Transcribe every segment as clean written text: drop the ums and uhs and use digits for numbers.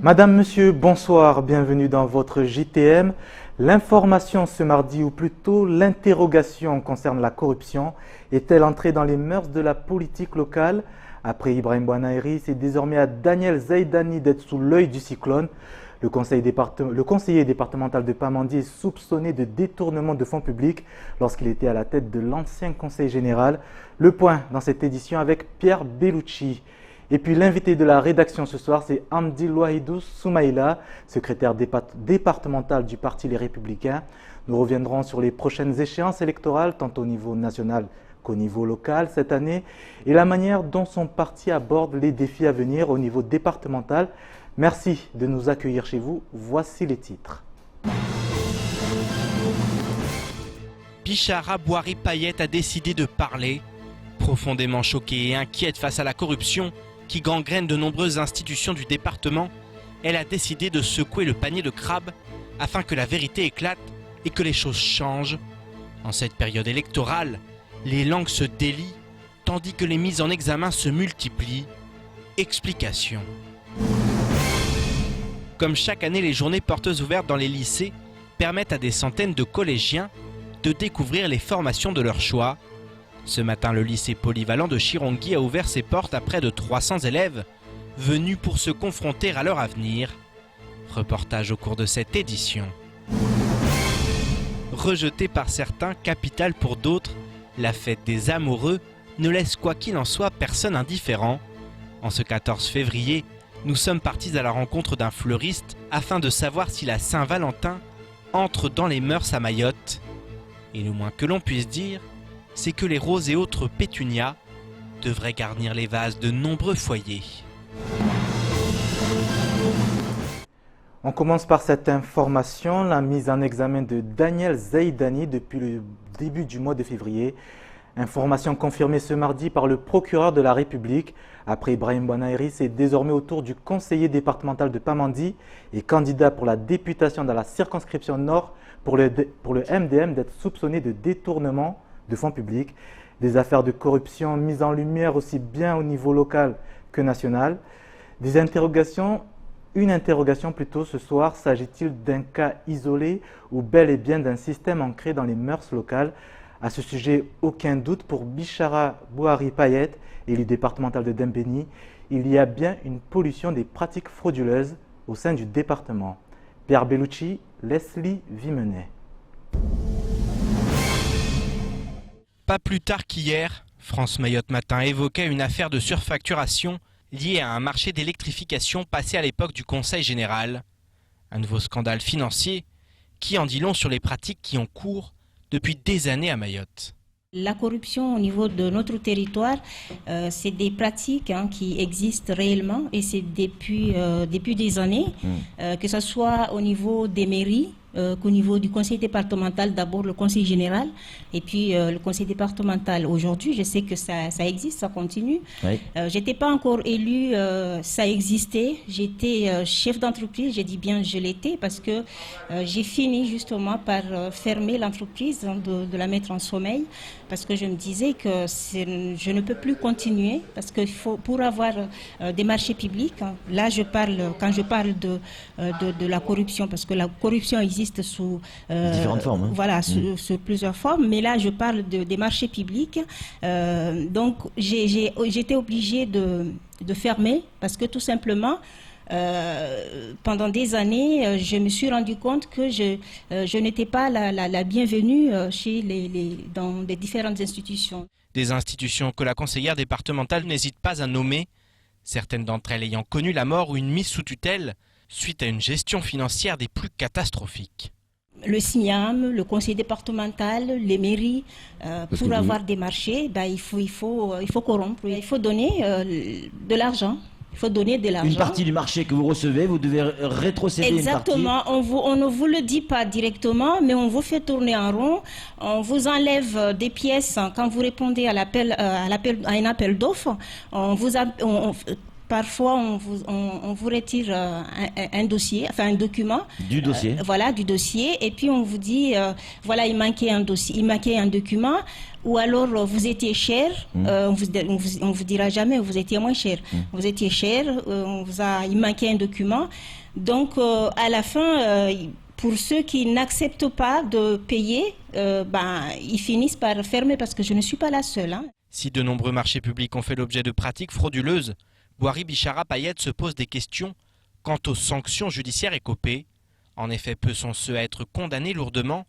Madame, Monsieur, bonsoir, bienvenue dans votre JTM. L'information ce mardi, ou plutôt l'interrogation concerne la corruption. Est-elle entrée dans les mœurs de la politique locale? Après Ibrahim Bouanaheri, c'est désormais à Daniel Zaidani d'être sous l'œil du cyclone. Le conseiller départemental de Pamandzi est soupçonné de détournement de fonds publics lorsqu'il était à la tête de l'ancien conseil général. Le point dans cette édition avec Pierre Bellucci. Et puis l'invité de la rédaction ce soir, c'est Hamdi Louahidou Soumaïla, secrétaire départemental du Parti Les Républicains. Nous reviendrons sur les prochaines échéances électorales, tant au niveau national qu'au niveau local cette année, et la manière dont son parti aborde les défis à venir au niveau départemental. Merci de nous accueillir chez vous. Voici les titres. Bichara Bouari-Payette a décidé de parler. Profondément choquée et inquiète face à la corruption qui gangrène de nombreuses institutions du département, elle a décidé de secouer le panier de crabes afin que la vérité éclate et que les choses changent. En cette période électorale, les langues se délient tandis que les mises en examen se multiplient. Explication. Comme chaque année, les journées portes ouvertes dans les lycées permettent à des centaines de collégiens de découvrir les formations de leur choix. Ce matin, le lycée polyvalent de Chirongui a ouvert ses portes à près de 300 élèves venus pour se confronter à leur avenir. Reportage au cours de cette édition. Rejetée par certains, capitale pour d'autres, la fête des amoureux ne laisse quoi qu'il en soit personne indifférent. En ce 14 février, nous sommes partis à la rencontre d'un fleuriste afin de savoir si la Saint-Valentin entre dans les mœurs à Mayotte. Et le moins que l'on puisse dire, c'est que les roses et autres pétunias devraient garnir les vases de nombreux foyers. On commence par cette information, la mise en examen de Daniel Zaidani depuis le début du mois de février. Information confirmée ce mardi par le procureur de la République. Après Ibrahim Bouanaheri, c'est désormais au tour du conseiller départemental de Pamandzi et candidat pour la députation dans la circonscription nord pour le MDM d'être soupçonné de détournement de fonds publics, des affaires de corruption mises en lumière aussi bien au niveau local que national. Une interrogation plutôt ce soir, s'agit-il d'un cas isolé ou bel et bien d'un système ancré dans les mœurs locales? À ce sujet, aucun doute pour Bichara Bouari-Payette, élu départemental de Dembéni, il y a bien une pollution des pratiques frauduleuses au sein du département. Pierre Bellucci, Leslie Vimenet. Pas plus tard qu'hier, France Mayotte Matin évoquait une affaire de surfacturation liée à un marché d'électrification passé à l'époque du Conseil général. Un nouveau scandale financier qui en dit long sur les pratiques qui ont cours depuis des années à Mayotte. La corruption au niveau de notre territoire, c'est des pratiques qui existent réellement et c'est depuis des années, que ce soit au niveau des mairies, qu'au niveau du conseil départemental, d'abord le conseil général et puis le conseil départemental. Aujourd'hui, je sais que ça existe, ça continue. Oui. J'étais pas encore élue, ça existait. J'étais chef d'entreprise, j'ai dit bien je l'étais parce que j'ai fini justement par fermer l'entreprise, de la mettre en sommeil parce que je me disais que je ne peux plus continuer parce qu'il faut, pour avoir des marchés publics, là quand je parle de la corruption, parce que la corruption existe sous différentes formes. Voilà, sous plusieurs formes. Mais là, je parle des marchés publics. Donc, j'étais obligée de fermer parce que tout simplement, pendant des années, je me suis rendu compte que je n'étais pas la bienvenue dans les différentes institutions. Des institutions que la conseillère départementale n'hésite pas à nommer, certaines d'entre elles ayant connu la mort ou une mise sous tutelle suite à une gestion financière des plus catastrophiques. Le SINIAM, le conseil départemental, les mairies, pour avoir des marchés, il faut corrompre, il faut donner de l'argent. Il faut donner de l'argent. Une partie du marché que vous recevez, vous devez rétrocéder une partie. Exactement. On ne vous le dit pas directement, mais on vous fait tourner en rond. On vous enlève des pièces quand vous répondez à un appel d'offres. parfois on vous retire un dossier, enfin un document. Du dossier. Voilà, du dossier. Et puis on vous dit, voilà, il manquait un dossier, il manquait un document. Ou alors vous étiez cher, on vous dira jamais vous étiez moins cher. Vous étiez cher, il manquait un document. Donc à la fin, pour ceux qui n'acceptent pas de payer, ils finissent par fermer parce que je ne suis pas la seule. Hein. Si de nombreux marchés publics ont fait l'objet de pratiques frauduleuses, Boiry Bichara Payette se pose des questions quant aux sanctions judiciaires écopées. En effet, peu sont ceux à être condamnés lourdement,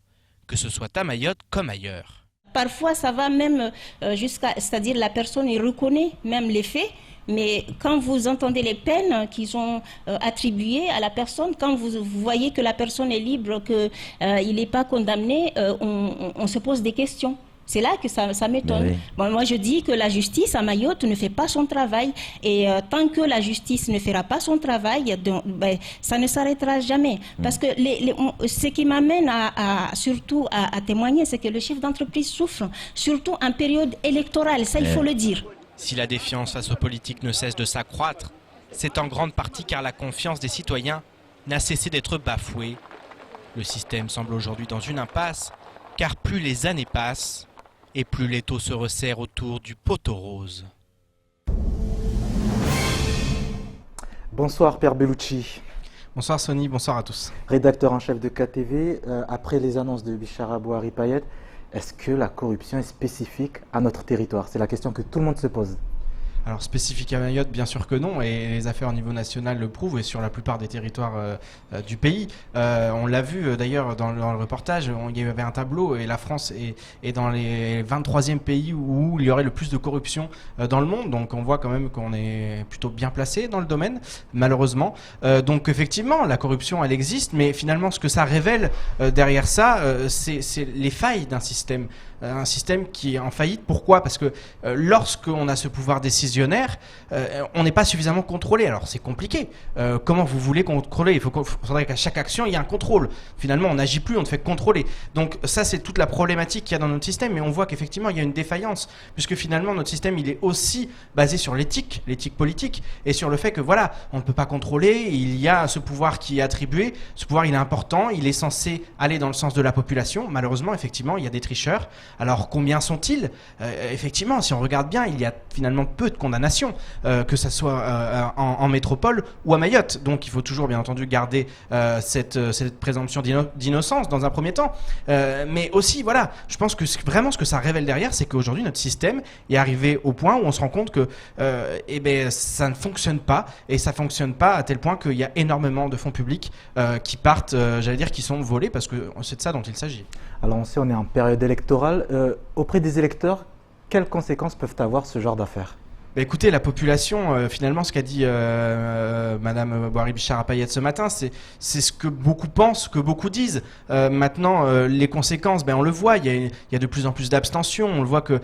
que ce soit à Mayotte comme ailleurs. Parfois, ça va même c'est-à-dire la personne il reconnaît même les faits, mais quand vous entendez les peines qu'ils ont attribuées à la personne, quand vous voyez que la personne est libre, qu'il n'est pas condamné, on se pose des questions. C'est là que ça m'étonne. Oui. Bon, moi, je dis que la justice à Mayotte ne fait pas son travail. Et tant que la justice ne fera pas son travail, ça ne s'arrêtera jamais. Parce que ce qui m'amène surtout à témoigner, c'est que le chef d'entreprise souffre, surtout en période électorale. Ça, il faut le dire. Si la défiance face aux politiques ne cesse de s'accroître, c'est en grande partie car la confiance des citoyens n'a cessé d'être bafouée. Le système semble aujourd'hui dans une impasse, car plus les années passent, et plus l'étau se resserre autour du poteau rose. Bonsoir Père Bellucci. Bonsoir Sony, bonsoir à tous. Rédacteur en chef de KTV, après les annonces de Bichara Boiry Payette, est-ce que la corruption est spécifique à notre territoire? C'est la question que tout le monde se pose. Alors spécifique à Mayotte, bien sûr que non, et les affaires au niveau national le prouvent, et sur la plupart des territoires du pays. On l'a vu d'ailleurs dans le reportage, il y avait un tableau, et la France est dans les 23e pays où il y aurait le plus de corruption dans le monde, donc on voit quand même qu'on est plutôt bien placé dans le domaine, malheureusement. Donc effectivement, la corruption, elle existe, mais finalement ce que ça révèle derrière ça, c'est les failles d'un système. Un système qui est en faillite. Pourquoi? Parce que lorsqu'on a ce pouvoir décisionnaire, on n'est pas suffisamment contrôlé. Alors c'est compliqué. Comment vous voulez contrôler? Il faudrait qu'à chaque action, il y ait un contrôle. Finalement, on n'agit plus, on te fait contrôler. Donc ça, c'est toute la problématique qu'il y a dans notre système. Mais on voit qu'effectivement, il y a une défaillance. Puisque finalement, notre système, il est aussi basé sur l'éthique politique, et sur le fait que voilà, on ne peut pas contrôler. Il y a ce pouvoir qui est attribué. Ce pouvoir, il est important. Il est censé aller dans le sens de la population. Malheureusement, effectivement, il y a des tricheurs. Alors combien sont-ils? Effectivement, si on regarde bien, il y a finalement peu de condamnations, que ce soit en métropole ou à Mayotte. Donc il faut toujours bien entendu garder cette présomption d'innocence dans un premier temps. Mais aussi, voilà, je pense que vraiment ce que ça révèle derrière, c'est qu'aujourd'hui notre système est arrivé au point où on se rend compte que ça ne fonctionne pas, et ça ne fonctionne pas à tel point qu'il y a énormément de fonds publics qui partent, qui sont volés, parce que c'est de ça dont il s'agit. Alors on sait, on est en période électorale. Auprès des électeurs, quelles conséquences peuvent avoir ce genre d'affaires? Écoutez, la population, finalement, ce qu'a dit Madame Boiry Bichara Payette ce matin, c'est ce que beaucoup pensent, que beaucoup disent. Maintenant, les conséquences, on le voit, il y a de plus en plus d'abstention. On le voit que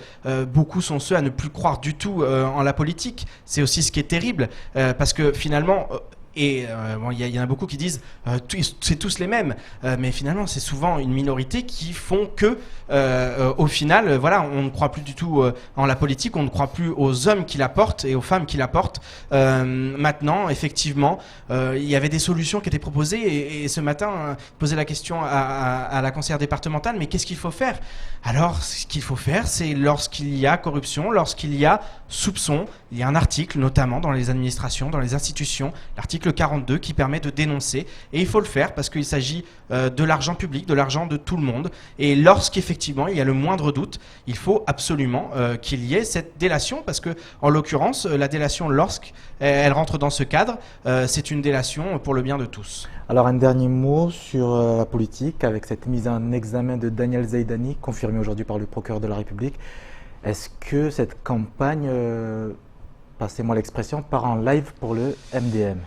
beaucoup sont ceux à ne plus croire du tout en la politique. C'est aussi ce qui est terrible, parce que finalement... Et il y en a beaucoup qui disent c'est tous les mêmes, mais finalement c'est souvent une minorité qui font que au final on ne croit plus du tout en la politique, on ne croit plus aux hommes qui la portent et aux femmes qui la portent. Maintenant effectivement il y avait des solutions qui étaient proposées, et ce matin posait la question à la conseillère départementale, mais qu'est-ce qu'il faut faire? Alors ce qu'il faut faire, c'est lorsqu'il y a corruption, lorsqu'il y a soupçon, il y a un article notamment dans les administrations, dans les institutions, l'article 42 qui permet de dénoncer, et il faut le faire parce qu'il s'agit de l'argent public, de l'argent de tout le monde, et lorsqu'effectivement il y a le moindre doute, il faut absolument qu'il y ait cette délation, parce que en l'occurrence la délation, lorsqu'elle rentre dans ce cadre, c'est une délation pour le bien de tous. Alors un dernier mot sur la politique, avec cette mise en examen de Daniel Zaidani, confirmée aujourd'hui par le procureur de la République. Est-ce que cette campagne, passez-moi l'expression, part en live pour le MDM?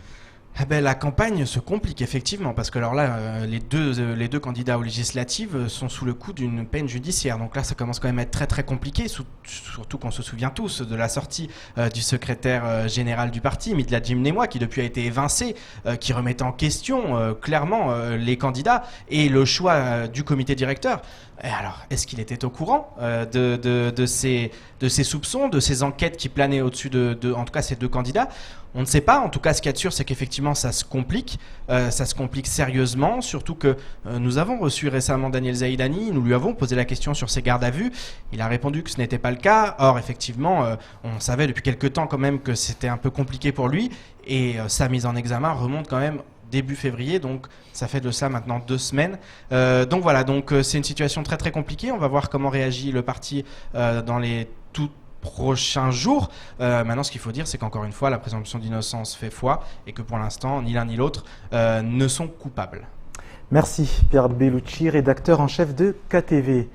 La campagne se complique effectivement, parce que alors là, les deux candidats aux législatives sont sous le coup d'une peine judiciaire. Donc là, ça commence quand même à être très très compliqué, surtout qu'on se souvient tous de la sortie du secrétaire général du parti, Midla Djimnemois, qui depuis a été évincé, qui remettait en question clairement les candidats et le choix du comité directeur. Et alors, est-ce qu'il était au courant de ces soupçons, de ces enquêtes qui planaient au-dessus de en tout cas ces deux candidats? On ne sait pas, en tout cas ce qu'il y a de sûr c'est qu'effectivement ça se complique sérieusement, surtout que nous avons reçu récemment Daniel Zaïdani, nous lui avons posé la question sur ses gardes à vue, il a répondu que ce n'était pas le cas, or effectivement on savait depuis quelque temps quand même que c'était un peu compliqué pour lui, et sa mise en examen remonte quand même début février, donc ça fait de ça maintenant 2 semaines. Donc voilà, c'est une situation très très compliquée. On va voir comment réagit le parti dans les tout prochains jours. Maintenant, ce qu'il faut dire, c'est qu'encore une fois, la présomption d'innocence fait foi et que pour l'instant, ni l'un ni l'autre ne sont coupables. Merci Pierre Bellucci, rédacteur en chef de KTV.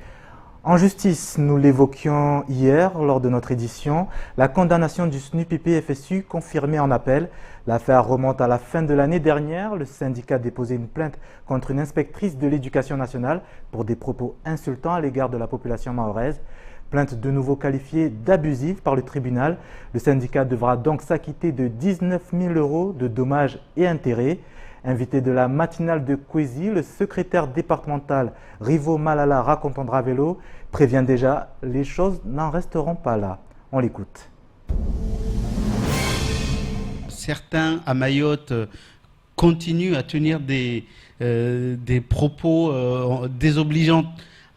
En justice, nous l'évoquions hier lors de notre édition, la condamnation du SNUPP-FSU confirmée en appel. L'affaire remonte à la fin de l'année dernière. Le syndicat a déposé une plainte contre une inspectrice de l'éducation nationale pour des propos insultants à l'égard de la population mahoraise. Plainte de nouveau qualifiée d'abusive par le tribunal. Le syndicat devra donc s'acquitter de 19 000 € de dommages et intérêts. Invité de la matinale de Kwesi, le secrétaire départemental Rivo Malala Racontandra Vélo prévient déjà, les choses n'en resteront pas là. On l'écoute. Certains à Mayotte continuent à tenir des propos désobligeants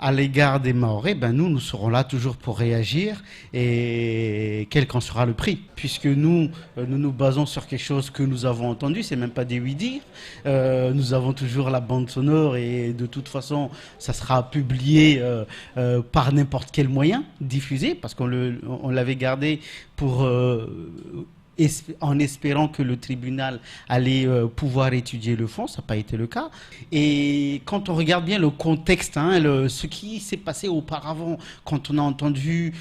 à l'égard des Mahorais. Nous serons là toujours pour réagir, et quel qu'en sera le prix, puisque nous nous basons sur quelque chose que nous avons entendu, c'est même pas des oui-dire. Nous avons toujours la bande sonore, et de toute façon ça sera publié par n'importe quel moyen diffusé, parce qu'on l'avait gardé pour en espérant que le tribunal allait pouvoir étudier le fond. Ça n'a pas été le cas. Et quand on regarde bien le contexte, ce qui s'est passé auparavant, quand on a entendu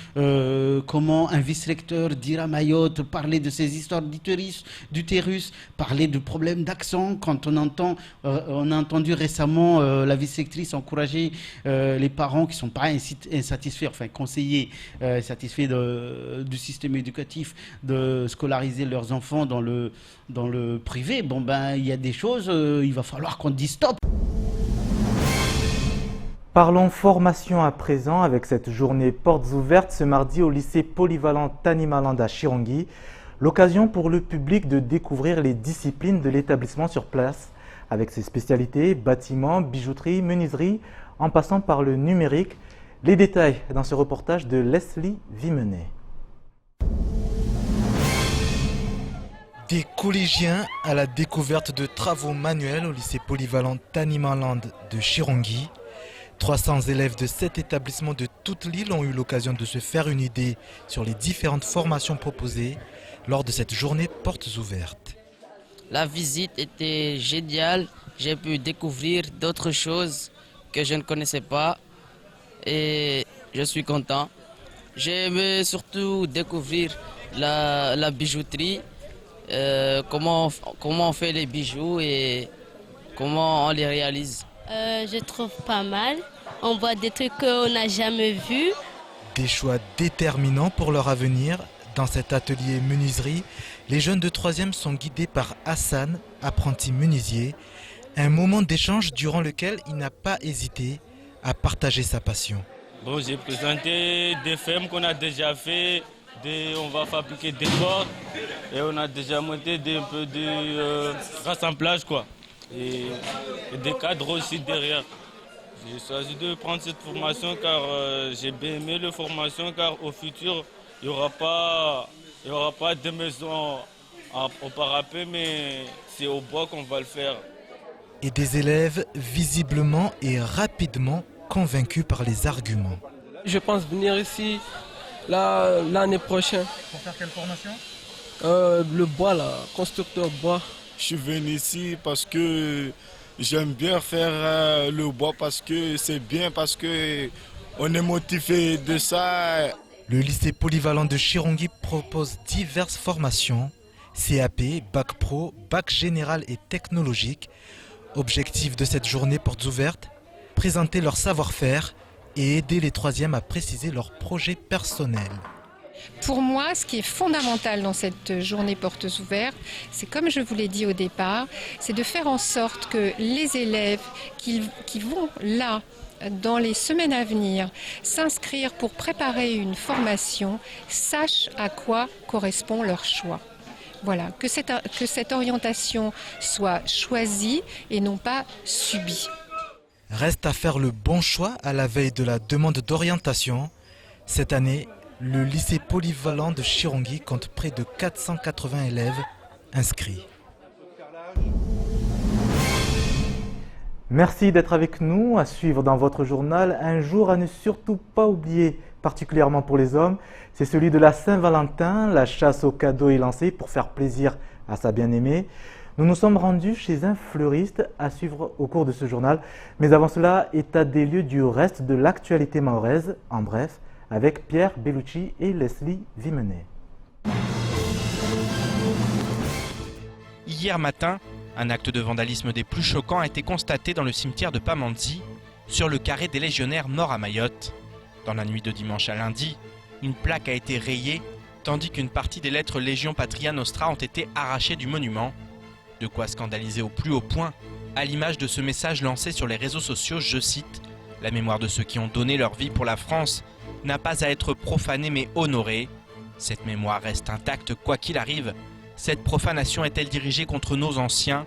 comment un vice-recteur d'Ira Mayotte parlait de ces histoires d'utérus, parler de problèmes d'accent, quand on a entendu récemment la vice-rectrice encourager les parents qui ne sont pas insatisfaits, enfin conseillers satisfaits du système éducatif de scolariser leurs enfants dans le privé, il y a des choses, il va falloir qu'on dise stop. Parlons formation à présent avec cette journée portes ouvertes ce mardi au lycée polyvalent Tanimaland à Chirongi. L'occasion pour le public de découvrir les disciplines de l'établissement sur place avec ses spécialités, bâtiments, bijouterie, menuiserie, en passant par le numérique. Les détails dans ce reportage de Leslie Vimenet. Des collégiens à la découverte de travaux manuels au lycée polyvalent Tanimaland de Chirongi. 300 élèves de 7 établissements de toute l'île ont eu l'occasion de se faire une idée sur les différentes formations proposées lors de cette journée portes ouvertes. La visite était géniale, j'ai pu découvrir d'autres choses que je ne connaissais pas et je suis content. J'ai aimé surtout découvrir la bijouterie. Comment on fait les bijoux et comment on les réalise. Je trouve pas mal. On voit des trucs qu'on n'a jamais vus. Des choix déterminants pour leur avenir. Dans cet atelier menuiserie, les jeunes de 3e sont guidés par Hassan, apprenti menuisier. Un moment d'échange durant lequel il n'a pas hésité à partager sa passion. Bon, j'ai présenté des fermes qu'on a déjà fait. On va fabriquer des portes et on a déjà monté un peu de rassemblage quoi. Et des cadres aussi derrière. J'ai choisi de prendre cette formation car j'ai bien aimé la formation car au futur il n'y aura pas de maison au parapet mais c'est au bois qu'on va le faire. Et des élèves visiblement et rapidement convaincus par les arguments. Je pense venir ici l'année prochaine. Pour faire quelle formation? Le bois, constructeur bois. Je suis venu ici parce que j'aime bien faire le bois, parce que c'est bien, parce que on est motivé de ça. Le lycée polyvalent de Chirongi propose diverses formations, CAP, Bac Pro, Bac général et technologique. Objectif de cette journée portes ouvertes, présenter leur savoir-faire et aider les 3e à préciser leurs projets personnels. Pour moi, ce qui est fondamental dans cette journée portes ouvertes, c'est comme je vous l'ai dit au départ, c'est de faire en sorte que les élèves qui vont là, dans les semaines à venir, s'inscrire pour préparer une formation, sachent à quoi correspond leur choix. Voilà, que cette orientation soit choisie et non pas subie. Reste à faire le bon choix à la veille de la demande d'orientation. Cette année, le lycée polyvalent de Chirongi compte près de 480 élèves inscrits. Merci d'être avec nous. À suivre dans votre journal, un jour à ne surtout pas oublier, particulièrement pour les hommes, c'est celui de la Saint-Valentin. La chasse aux cadeaux est lancée pour faire plaisir à sa bien-aimée. Nous nous sommes rendus chez un fleuriste à suivre au cours de ce journal. Mais avant cela, état des lieux du reste de l'actualité mahoraise, en bref, avec Pierre Bellucci et Leslie Vimenet. Hier matin, un acte de vandalisme des plus choquants a été constaté dans le cimetière de Pamandzi, sur le carré des légionnaires morts à Mayotte. Dans la nuit de dimanche à lundi, une plaque a été rayée, tandis qu'une partie des lettres Légion Patria Nostra ont été arrachées du monument. De quoi scandaliser au plus haut point, à l'image de ce message lancé sur les réseaux sociaux, je cite « La mémoire de ceux qui ont donné leur vie pour la France n'a pas à être profanée mais honorée. Cette mémoire reste intacte quoi qu'il arrive. Cette profanation est-elle dirigée contre nos anciens,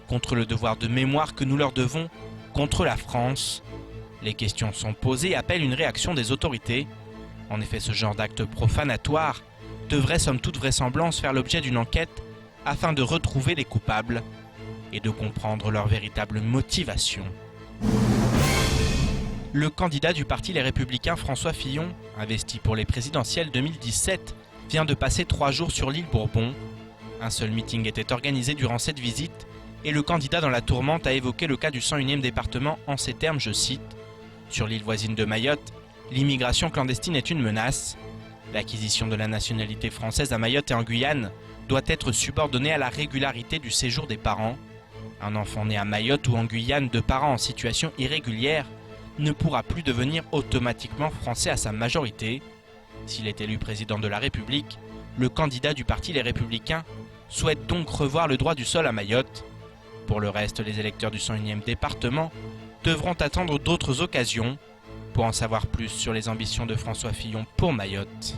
contre le devoir de mémoire que nous leur devons, contre la France ?» Les questions sont posées et appellent une réaction des autorités. En effet, ce genre d'acte profanatoire devrait somme toute vraisemblance faire l'objet d'une enquête afin de retrouver les coupables et de comprendre leur véritable motivation. Le candidat du parti Les Républicains François Fillon, investi pour les présidentielles 2017, vient de passer 3 jours sur l'île Bourbon. Un seul meeting était organisé durant cette visite et le candidat dans la tourmente a évoqué le cas du 101e département en ces termes, je cite « Sur l'île voisine de Mayotte, l'immigration clandestine est une menace. L'acquisition de la nationalité française à Mayotte et en Guyane doit être subordonnée à la régularité du séjour des parents. Un enfant né à Mayotte ou en Guyane de parents en situation irrégulière ne pourra plus devenir automatiquement français à sa majorité. S'il est élu président de la République, le candidat du parti Les Républicains souhaite donc revoir le droit du sol à Mayotte. Pour le reste, les électeurs du 101e département devront attendre d'autres occasions pour en savoir plus sur les ambitions de François Fillon pour Mayotte.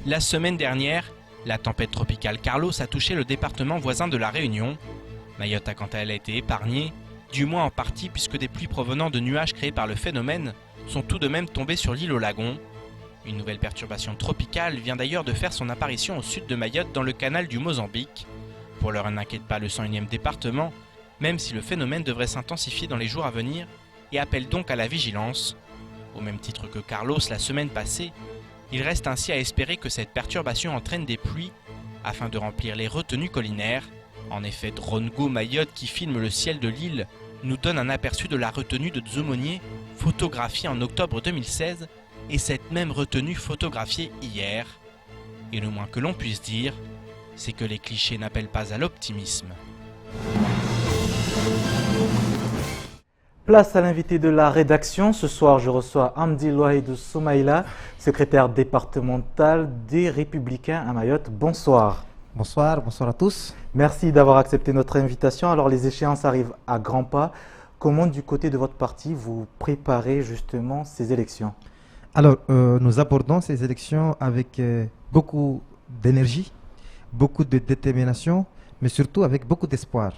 La semaine dernière, la tempête tropicale Carlos a touché le département voisin de La Réunion. Mayotte a quant à elle été épargnée, du moins en partie puisque des pluies provenant de nuages créés par le phénomène sont tout de même tombées sur l'île aux Lagons. Une nouvelle perturbation tropicale vient d'ailleurs de faire son apparition au sud de Mayotte dans le canal du Mozambique. Pour l'heure, elle n'inquiète pas le 101e département, même si le phénomène devrait s'intensifier dans les jours à venir et appelle donc à la vigilance. Au même titre que Carlos la semaine passée, il reste ainsi à espérer que cette perturbation entraîne des pluies afin de remplir les retenues collinaires. En effet, Drongo Mayotte qui filme le ciel de l'île nous donne un aperçu de la retenue de Dzomonier photographiée en octobre 2016 et cette même retenue photographiée hier. Et le moins que l'on puisse dire, c'est que les clichés n'appellent pas à l'optimisme. Place à l'invité de la rédaction. Ce soir, je reçois Hamdi Louaïdou Soumaïla, secrétaire départemental des Républicains à Mayotte. Bonsoir. Bonsoir, bonsoir à tous. Merci d'avoir accepté notre invitation. Alors, les échéances arrivent à grands pas. Comment, du côté de votre parti, vous préparez justement ces élections? Alors, nous abordons ces élections avec beaucoup d'énergie, beaucoup de détermination, mais surtout avec beaucoup d'espoir.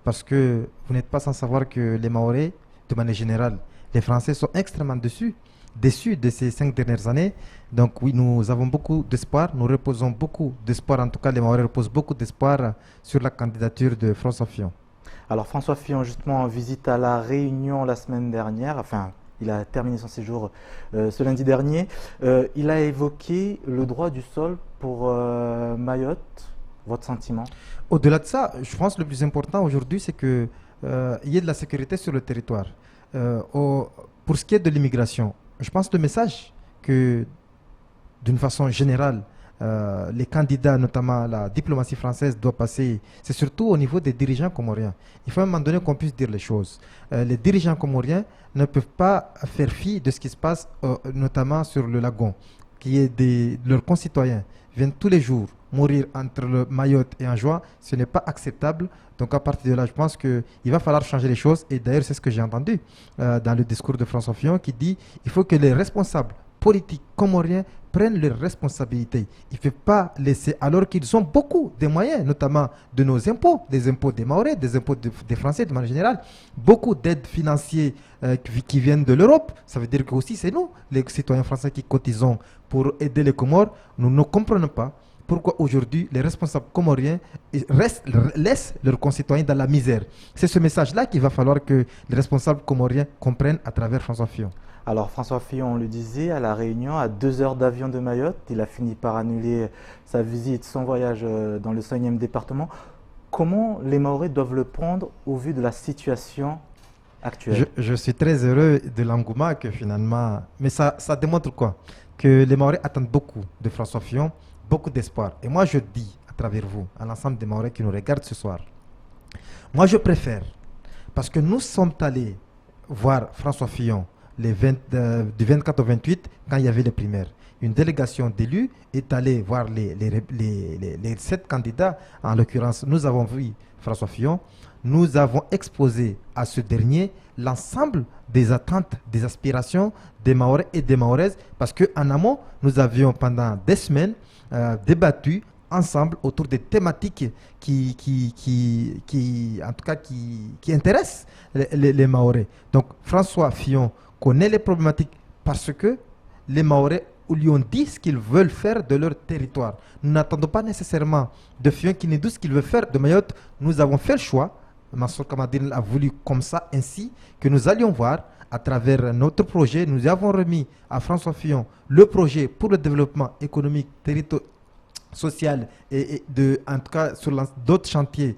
Parce que vous n'êtes pas sans savoir que les Mahorais, de manière générale, les Français sont extrêmement déçus de ces 5 dernières années. Donc oui, nous avons beaucoup d'espoir, nous reposons beaucoup d'espoir, en tout cas les Mahorais reposent beaucoup d'espoir sur la candidature de François Fillon. Alors François Fillon, justement, en visite à La Réunion la semaine dernière, enfin, il a terminé son séjour ce lundi dernier, il a évoqué le droit du sol pour Mayotte. Votre sentiment? Au-delà de ça, je pense que le plus important aujourd'hui, c'est qu'il y ait de la sécurité sur le territoire. Pour ce qui est de l'immigration, je pense que le message que, d'une façon générale, les candidats, notamment la diplomatie française, doit passer, c'est surtout au niveau des dirigeants comoriens. Il faut à un moment donné qu'on puisse dire les choses. Les dirigeants comoriens ne peuvent pas faire fi de ce qui se passe, notamment sur le lagon, qui est leurs concitoyens viennent tous les jours mourir entre le Mayotte et Anjouan. Ce n'est pas acceptable. Donc à partir de là, je pense qu'il va falloir changer les choses. Et d'ailleurs, c'est ce que j'ai entendu dans le discours de François Fillon qui dit qu'il faut que les responsables politiques comoriens prennent leurs responsabilités. Ils ne peuvent pas laisser, alors qu'ils ont beaucoup de moyens, notamment de nos impôts, des impôts des Mahorais, des impôts des Français de manière générale, beaucoup d'aides financières qui viennent de l'Europe. Ça veut dire que aussi c'est nous, les citoyens français, qui cotisons pour aider les Comores. Nous ne comprenons pas pourquoi aujourd'hui les responsables comoriens laissent leurs concitoyens dans la misère. C'est ce message-là qu'il va falloir que les responsables comoriens comprennent à travers François Fillon. Alors François Fillon, on le disait, à La Réunion, à 2 heures d'avion de Mayotte, il a fini par annuler sa visite, son voyage dans le 5e département. Comment les Mahorais doivent le prendre au vu de la situation actuelle? Je suis très heureux de l'engouement que finalement... Mais ça démontre quoi? Que les Mahorais attendent beaucoup de François Fillon, beaucoup d'espoir. Et moi je dis à travers vous, à l'ensemble des Mahorais qui nous regardent ce soir, moi je préfère, parce que nous sommes allés voir François Fillon du 24 au 28 quand il y avait les primaires. Une délégation d'élus est allée voir les 7 candidats. En l'occurrence, nous avons vu François Fillon. Nous avons exposé à ce dernier l'ensemble des attentes, des aspirations des Mahorais et des Mahoraises, parce qu'en amont, nous avions pendant des semaines débattu ensemble autour des thématiques qui intéressent les Mahorais. Donc François Fillon connaît les problématiques parce que les Mahorais lui ont dit ce qu'ils veulent faire de leur territoire. Nous n'attendons pas nécessairement de Fillon qui nous dise ce qu'il veut faire de Mayotte. Nous avons fait le choix, Mansour Kamadine a voulu comme ça, ainsi que nous allions voir à travers notre projet. Nous avons remis à François Fillon le projet pour le développement économique, social et en tout cas sur d'autres chantiers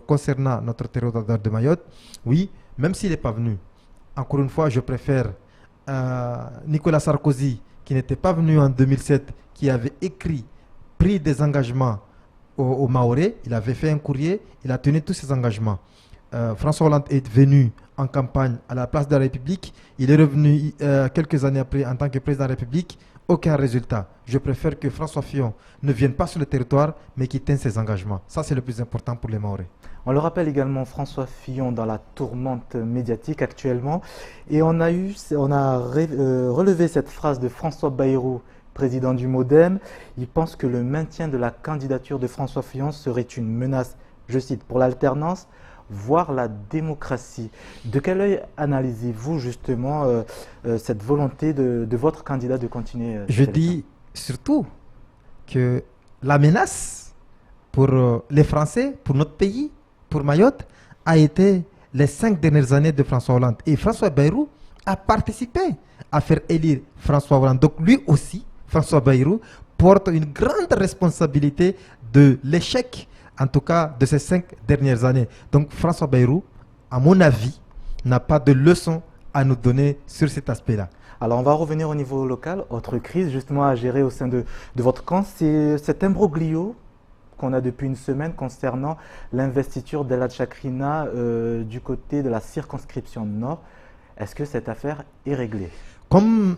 concernant notre territoire de Mayotte. Oui, même s'il n'est pas venu. Encore une fois, je préfère Nicolas Sarkozy, qui n'était pas venu en 2007, qui avait pris des engagements aux Mahorais. Il avait fait un courrier, il a tenu tous ses engagements. François Hollande est venu en campagne à la place de la République. Il est revenu quelques années après en tant que président de la République. Aucun résultat. Je préfère que François Fillon ne vienne pas sur le territoire, mais qu'il tienne ses engagements. Ça, c'est le plus important pour les Mahorais. On le rappelle également, François Fillon dans la tourmente médiatique actuellement. Et on a relevé cette phrase de François Bayrou, président du MODEM. Il pense que le maintien de la candidature de François Fillon serait une menace, je cite, pour l'alternance, voire la démocratie. De quel œil analysez-vous justement cette volonté de votre candidat de continuer Je dis surtout que la menace pour les Français, pour notre pays, pour Mayotte, a été les 5 dernières années de François Hollande. Et François Bayrou a participé à faire élire François Hollande. Donc lui aussi, François Bayrou, porte une grande responsabilité de l'échec, en tout cas de ces 5 dernières années. Donc François Bayrou, à mon avis, n'a pas de leçon à nous donner sur cet aspect-là. Alors on va revenir au niveau local. Autre crise justement à gérer au sein de votre camp, c'est cet imbroglio qu'on a depuis une semaine concernant l'investiture d'Elhadj Chakrina du côté de la circonscription nord. Est-ce que cette affaire est réglée? Comme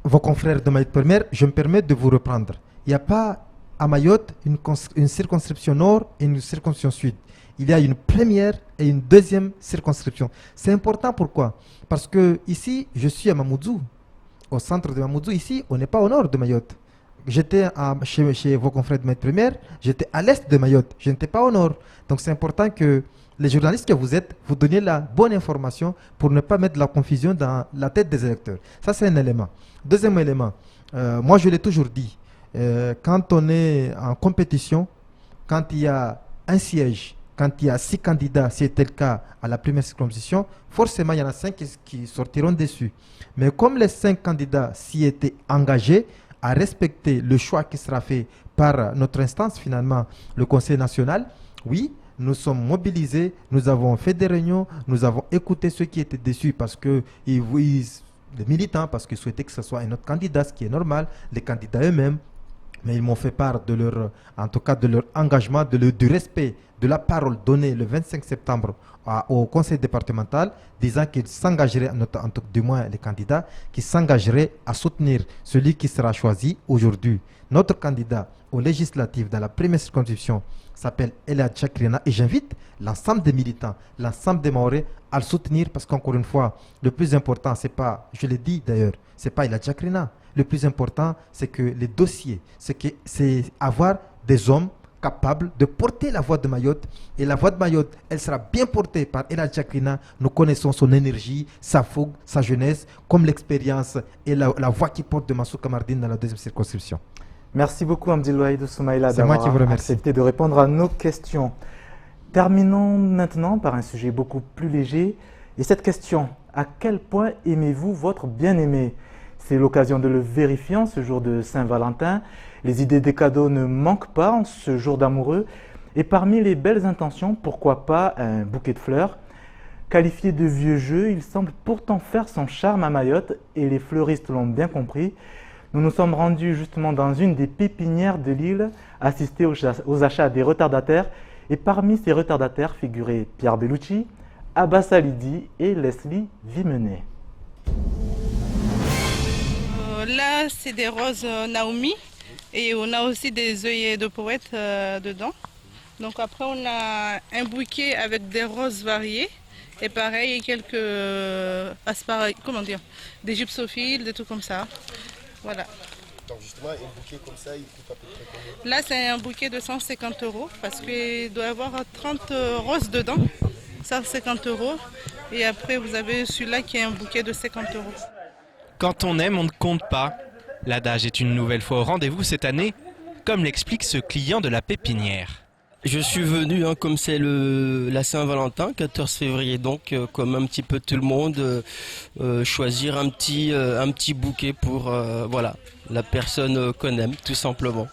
vos confrères de Mayotte Première, je me permets de vous reprendre. Il n'y a pas à Mayotte une circonscription nord et une circonscription sud. Il y a une première et une deuxième circonscription. C'est important, pourquoi? Parce que ici, je suis à Mamoudzou, au centre de Mamoudzou. Ici, on n'est pas au nord de Mayotte. J'étais chez vos confrères de Mayotte Première, j'étais à l'est de Mayotte, je n'étais pas au nord. Donc c'est important que les journalistes que vous êtes, vous donniez la bonne information pour ne pas mettre de la confusion dans la tête des électeurs. Ça, c'est un élément. Deuxième élément, moi je l'ai toujours dit, quand on est en compétition, quand il y a un siège, quand il y a 6 candidats, si c'était le cas à la première circonscription, forcément il y en a 5 qui sortiront dessus. Mais comme les 5 candidats s'y étaient engagés à respecter le choix qui sera fait par notre instance, finalement, le Conseil national, oui, nous sommes mobilisés, nous avons fait des réunions, nous avons écouté ceux qui étaient déçus parce que les militants, parce qu'ils souhaitaient que ce soit un autre candidat, ce qui est normal, les candidats eux-mêmes, mais ils m'ont fait part de leur, en tout cas de leur engagement, du respect de la parole donnée le 25 septembre au conseil départemental, disant qu'ils s'engageraient, du moins les candidats, qui s'engageraient à soutenir celui qui sera choisi aujourd'hui. Notre candidat aux législatives dans la première circonscription s'appelle Elhadj Chakrina et j'invite l'ensemble des militants, l'ensemble des Mahorais à le soutenir parce qu'encore une fois, le plus important, c'est pas, je l'ai dit d'ailleurs, c'est pas Elhadj Chakrina. le plus important, c'est que les dossiers, c'est avoir des hommes capables de porter la voix de Mayotte. Et la voix de Mayotte, elle sera bien portée par El Hadj Chakrina. Nous connaissons son énergie, sa fougue, sa jeunesse, comme l'expérience et la voix qui porte de Mansour Kamardine dans la 2e circonscription. Merci beaucoup Hamdil Wahidou Soumaïla C'est moi qui vous d'avoir remercie. accepté de répondre à nos questions. Terminons maintenant par un sujet beaucoup plus léger. Et cette question, à quel point aimez-vous votre bien-aimé? C'est l'occasion de le vérifier en ce jour de Saint-Valentin. Les idées des cadeaux ne manquent pas en ce jour d'amoureux. Et parmi les belles intentions, pourquoi pas un bouquet de fleurs? Qualifié de vieux jeu, il semble pourtant faire son charme à Mayotte et les fleuristes l'ont bien compris. Nous nous sommes rendus justement dans une des pépinières de l'île, assister aux achats des retardataires. Et parmi ces retardataires figuraient Pierre Bellucci, Abbas Alidi et Leslie Vimenet. Là, c'est des roses Naomi et on a aussi des œillets de poète dedans. Donc après, on a un bouquet avec des roses variées et pareil, quelques des gypsophiles, des trucs comme ça. Voilà. Donc justement, un bouquet comme ça, il coûte à peu près combien? Là, c'est un bouquet de 150 € parce qu'il doit y avoir 30 roses dedans. 150 €. Et après, vous avez celui-là qui est un bouquet de 50 €. Quand on aime, on ne compte pas. L'adage est une nouvelle fois au rendez-vous cette année, comme l'explique ce client de la pépinière. Je suis venu, comme c'est la Saint-Valentin, 14 février, donc comme un petit peu tout le monde, choisir un petit bouquet pour voilà, la personne qu'on aime, tout simplement.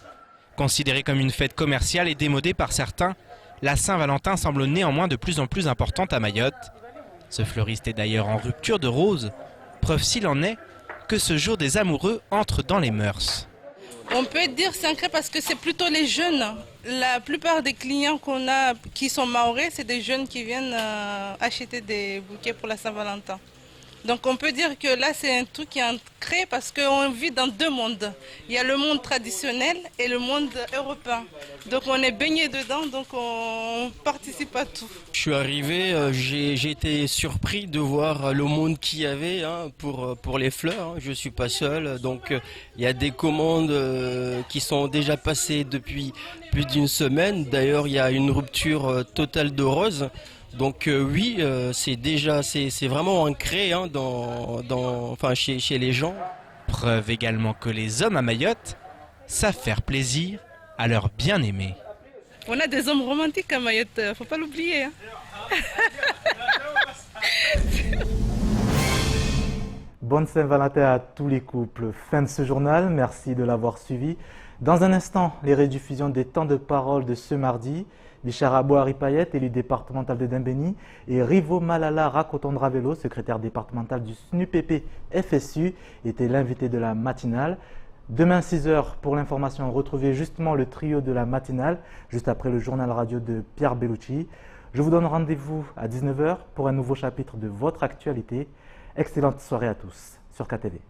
Considérée comme une fête commerciale et démodée par certains, la Saint-Valentin semble néanmoins de plus en plus importante à Mayotte. Ce fleuriste est d'ailleurs en rupture de roses, preuve s'il en est que ce jour des amoureux entre dans les mœurs. On peut dire sacré parce que c'est plutôt les jeunes. La plupart des clients qu'on a qui sont mahorais, c'est des jeunes qui viennent acheter des bouquets pour la Saint-Valentin. Donc on peut dire que là c'est un truc qui est ancré parce qu'on vit dans deux mondes. Il y a le monde traditionnel et le monde européen. Donc on est baigné dedans, donc on participe à tout. Je suis arrivé, j'ai été surpris de voir le monde qu'il y avait pour les fleurs. Je ne suis pas seul, donc il y a des commandes qui sont déjà passées depuis plus d'une semaine. D'ailleurs il y a une rupture totale de roses. Donc oui, c'est vraiment ancré chez les gens. Preuve également que les hommes à Mayotte savent faire plaisir à leurs bien-aimés. On a des hommes romantiques à Mayotte, faut pas l'oublier. Bonne Saint-Valentin à tous les couples. Fin de ce journal, merci de l'avoir suivi. Dans un instant, les rediffusions des temps de parole de ce mardi. Bichara Abouari Payet, élu départemental de Dembéni, et Rivo Malala Rakotondravelo, secrétaire départemental du SNUPP FSU, était l'invité de la matinale. Demain 6h, pour l'information, retrouvez justement le trio de la matinale, juste après le journal radio de Pierre Bellucci. Je vous donne rendez-vous à 19h pour un nouveau chapitre de votre actualité. Excellente soirée à tous sur KTV.